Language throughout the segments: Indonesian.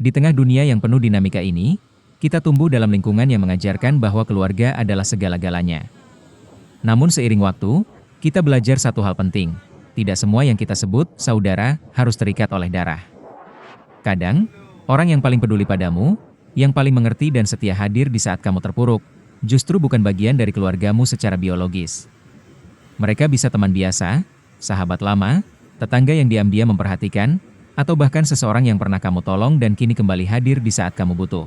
Di tengah dunia yang penuh dinamika ini, kita tumbuh dalam lingkungan yang mengajarkan bahwa keluarga adalah segala-galanya. Namun seiring waktu, kita belajar satu hal penting. Tidak semua yang kita sebut saudara harus terikat oleh darah. Kadang, orang yang paling peduli padamu, yang paling mengerti dan setia hadir di saat kamu terpuruk, justru bukan bagian dari keluargamu secara biologis. Mereka bisa teman biasa, sahabat lama, tetangga yang diam-diam memperhatikan, atau bahkan seseorang yang pernah kamu tolong dan kini kembali hadir di saat kamu butuh.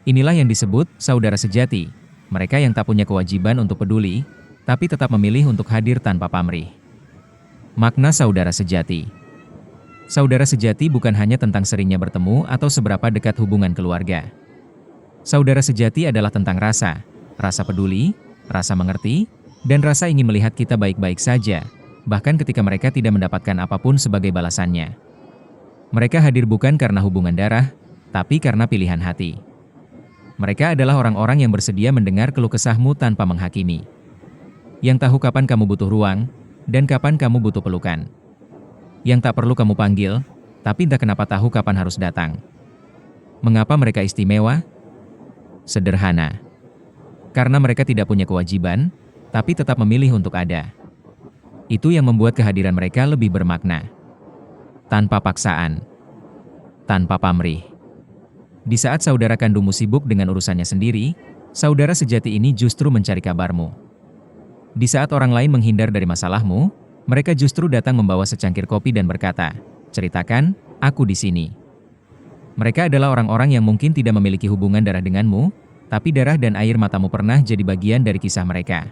Inilah yang disebut saudara sejati, mereka yang tak punya kewajiban untuk peduli, tapi tetap memilih untuk hadir tanpa pamrih. Makna saudara sejati. Saudara sejati bukan hanya tentang seringnya bertemu atau seberapa dekat hubungan keluarga. Saudara sejati adalah tentang rasa peduli, rasa mengerti, dan rasa ingin melihat kita baik-baik saja, bahkan ketika mereka tidak mendapatkan apapun sebagai balasannya. Mereka hadir bukan karena hubungan darah, tapi karena pilihan hati. Mereka adalah orang-orang yang bersedia mendengar keluh kesahmu tanpa menghakimi. Yang tahu kapan kamu butuh ruang, dan kapan kamu butuh pelukan. Yang tak perlu kamu panggil, tapi entah kenapa tahu kapan harus datang. Mengapa mereka istimewa? Sederhana. Karena mereka tidak punya kewajiban, tapi tetap memilih untuk ada. Itu yang membuat kehadiran mereka lebih bermakna. Tanpa paksaan. Tanpa pamrih. Di saat saudara kandungmu sibuk dengan urusannya sendiri, saudara sejati ini justru mencari kabarmu. Di saat orang lain menghindar dari masalahmu, mereka justru datang membawa secangkir kopi dan berkata, "Ceritakan, aku di sini." Mereka adalah orang-orang yang mungkin tidak memiliki hubungan darah denganmu, tapi darah dan air matamu pernah jadi bagian dari kisah mereka.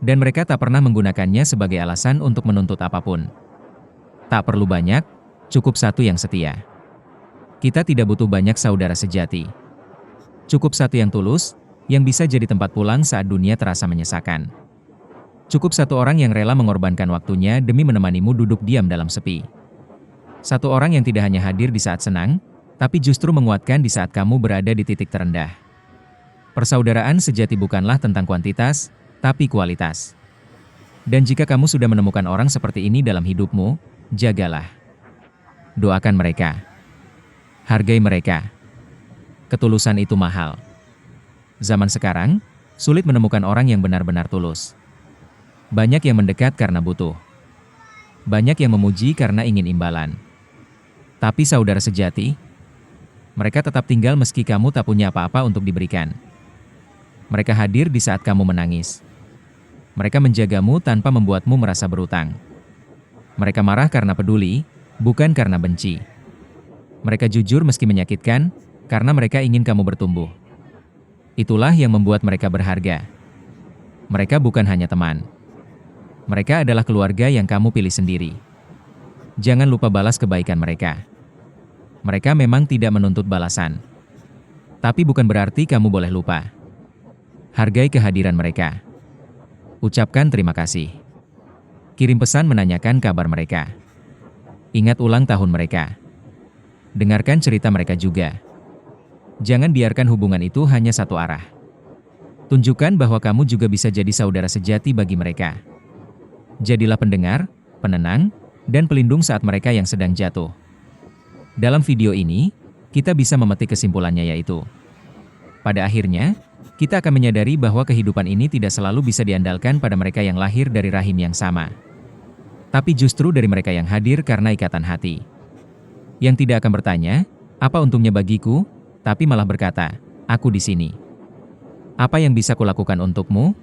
Dan mereka tak pernah menggunakannya sebagai alasan untuk menuntut apapun. Tak perlu banyak, cukup satu yang setia. Kita tidak butuh banyak saudara sejati. Cukup satu yang tulus, yang bisa jadi tempat pulang saat dunia terasa menyesakan. Cukup satu orang yang rela mengorbankan waktunya demi menemanimu duduk diam dalam sepi. Satu orang yang tidak hanya hadir di saat senang, tapi justru menguatkan di saat kamu berada di titik terendah. Persaudaraan sejati bukanlah tentang kuantitas, tapi kualitas. Dan jika kamu sudah menemukan orang seperti ini dalam hidupmu, jagalah. Doakan mereka. Hargai mereka. Ketulusan itu mahal. Zaman sekarang, sulit menemukan orang yang benar-benar tulus. Banyak yang mendekat karena butuh. Banyak yang memuji karena ingin imbalan. Tapi saudara sejati, mereka tetap tinggal meski kamu tak punya apa-apa untuk diberikan. Mereka hadir di saat kamu menangis. Mereka menjagamu tanpa membuatmu merasa berutang. Mereka marah karena peduli, bukan karena benci. Mereka jujur meski menyakitkan, karena mereka ingin kamu bertumbuh. Itulah yang membuat mereka berharga. Mereka bukan hanya teman. Mereka adalah keluarga yang kamu pilih sendiri. Jangan lupa balas kebaikan mereka. Mereka memang tidak menuntut balasan. Tapi bukan berarti kamu boleh lupa. Hargai kehadiran mereka. Ucapkan terima kasih. Kirim pesan menanyakan kabar mereka. Ingat ulang tahun mereka. Dengarkan cerita mereka juga. Jangan biarkan hubungan itu hanya satu arah. Tunjukkan bahwa kamu juga bisa jadi saudara sejati bagi mereka. Jadilah pendengar, penenang, dan pelindung saat mereka yang sedang jatuh. Dalam video ini, kita bisa memetik kesimpulannya yaitu, pada akhirnya, kita akan menyadari bahwa kehidupan ini tidak selalu bisa diandalkan pada mereka yang lahir dari rahim yang sama. Tapi justru dari mereka yang hadir karena ikatan hati. Yang tidak akan bertanya, apa untungnya bagiku, tapi malah berkata, aku di sini. Apa yang bisa kulakukan untukmu?